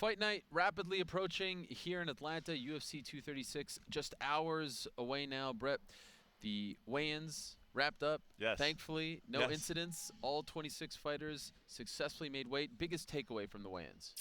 Fight night rapidly approaching here in Atlanta. UFC 236 just hours away now. Brett, the weigh-ins wrapped up. Yes. Thankfully, no incidents. All 26 fighters successfully made weight. Biggest takeaway from the weigh-ins?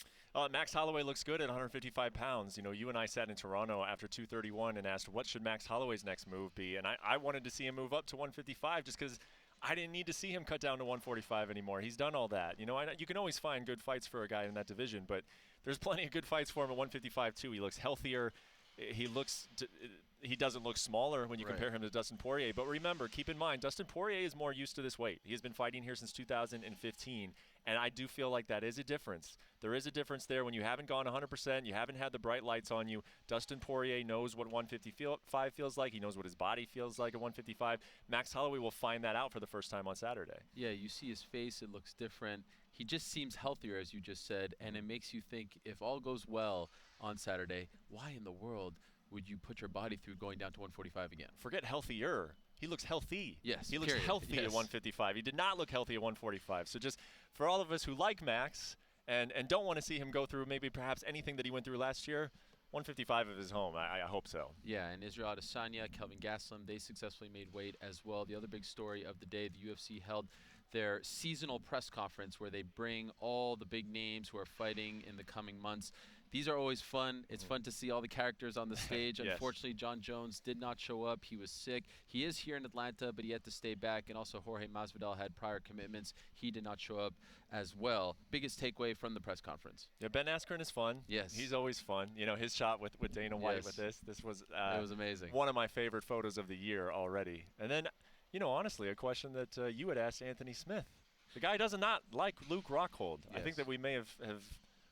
Max Holloway looks good at 155 pounds. You know, you and I sat in Toronto after 231 and asked what should Max Holloway's next move be, and I wanted to see him move up to 155 just because I didn't need to see him cut down to 145 anymore. He's done all that. You know, you can always find good fights for a guy in that division, but there's plenty of good fights for him at 155 too. He looks healthier. He doesn't look smaller when you compare him to Dustin Poirier. But remember, keep in mind, Dustin Poirier is more used to this weight. He has been fighting here since 2015, and I do feel like that is a difference. There is a difference there when you haven't gone 100%, you haven't had the bright lights on you. Dustin Poirier knows what 155 feels like. He knows what his body feels like at 155. Max Holloway will find that out for the first time on Saturday. Yeah, you see his face. It looks different. He just seems healthier, as you just said, and it makes you think if all goes well on Saturday, why in the world would you put your body through going down to 145 again? Forget healthier. He looks healthy. Yes, he looks healthy at 155. He did not look healthy at 145. So just for all of us who like Max and don't want to see him go through maybe perhaps anything that he went through last year, 155 of his home. I hope so. Yeah, and Israel Adesanya, Kelvin Gastelum, they successfully made weight as well. The other big story of the day, the UFC held their seasonal press conference where they bring all the big names who are fighting in the coming months. These are always fun. It's fun to see all the characters on the stage. Yes. Unfortunately, John Jones did not show up. He was sick. He is here in Atlanta, but he had to stay back. And also Jorge Masvidal had prior commitments. He did not show up as well. Biggest takeaway from the press conference? Yeah, Ben Askren is fun. Yes. He's always fun. You know, his shot with Dana White with this was it was amazing. One of my favorite photos of the year already. And then, you know, honestly, a question that you had asked Anthony Smith. The guy does not like Luke Rockhold. Yes. I think that we may have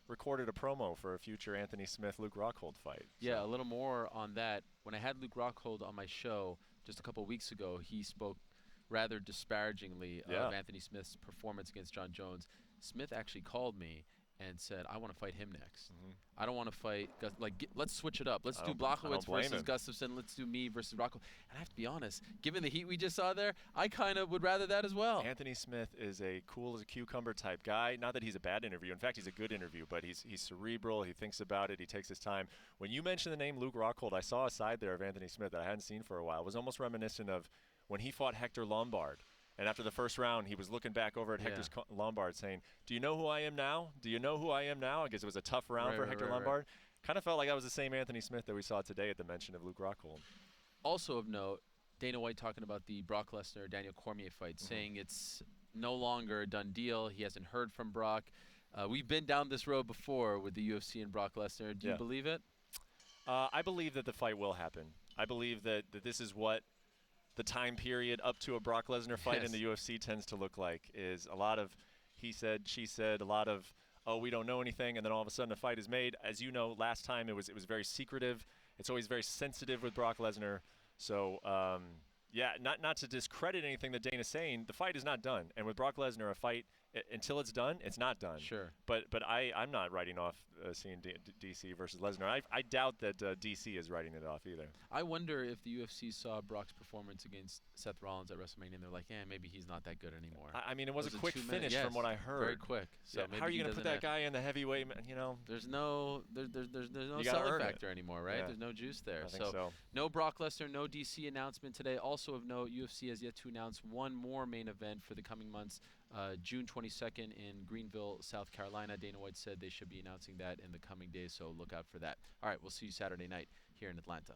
recorded a promo for a future Anthony Smith-Luke Rockhold fight. Yeah, a little more on that. When I had Luke Rockhold on my show just a couple of weeks ago, he spoke rather disparagingly of Anthony Smith's performance against John Jones. Smith actually called me and said, I want to fight him next. I don't want to fight, let's switch it up. Let's do Blachowicz versus Gustafsson. Let's do me versus Rockhold. And I have to be honest, given the heat we just saw there, I kind of would rather that as well. Anthony Smith is a cool as a cucumber type guy. Not that he's a bad interview. In fact, he's a good interview, but he's cerebral. He thinks about it. He takes his time. When you mentioned the name Luke Rockhold, I saw a side there of Anthony Smith that I hadn't seen for a while. It was almost reminiscent of when he fought Hector Lombard. And after the first round, he was looking back over at Hector Lombard saying, do you know who I am now? Do you know who I am now? I guess it was a tough round for Hector Lombard. Kind of felt like that was the same Anthony Smith that we saw today at the mention of Luke Rockhold. Also of note, Dana White talking about the Brock Lesnar Daniel Cormier fight, saying it's no longer a done deal. He hasn't heard from Brock. We've been down this road before with the UFC and Brock Lesnar. Do you believe it? I believe that the fight will happen. I believe that this is what the time period up to a Brock Lesnar fight in the UFC tends to look like, is a lot of he said, she said, a lot of, oh, we don't know anything, and then all of a sudden a fight is made. As you know, last time it was very secretive. It's always very sensitive with Brock Lesnar. So, yeah, not to discredit anything that Dana's saying, the fight is not done. And with Brock Lesnar, a fight, until it's done, it's not done. Sure. But I'm not writing off seeing DC versus Lesnar. I doubt that DC is writing it off either. I wonder if the UFC saw Brock's performance against Seth Rollins at WrestleMania and they're like, maybe he's not that good anymore. I mean, it was a quick finish from what I heard. Very quick. So maybe how are you going to put that guy in the heavyweight? You know, there's no selling factor anymore, right? Yeah. There's no juice there. I think so. No Brock Lesnar, no DC announcement today. Also of note, UFC has yet to announce one more main event for the coming months. June 22nd in Greenville, South Carolina. Dana White said they should be announcing that in the coming days, so look out for that. All right, we'll see you Saturday night here in Atlanta.